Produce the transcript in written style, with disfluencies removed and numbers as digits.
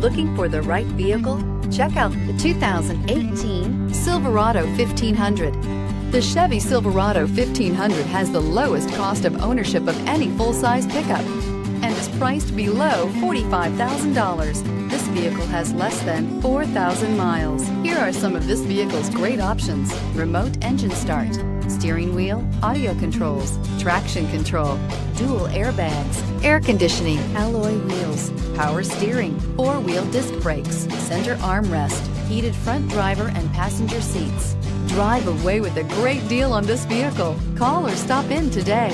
Looking for the right vehicle? Check out the 2018 Silverado 1500. The Chevy Silverado 1500 has the lowest cost of ownership of any full-size pickup and is priced below $45,000. This vehicle has less than 4,000 miles. Here are some of this vehicle's great options: remote engine start, steering wheel audio controls, traction control, dual airbags, air conditioning, alloy wheels, power steering, four-wheel disc brakes, center armrest, heated front driver and passenger seats. Drive away with a great deal on this vehicle. Call or stop in today.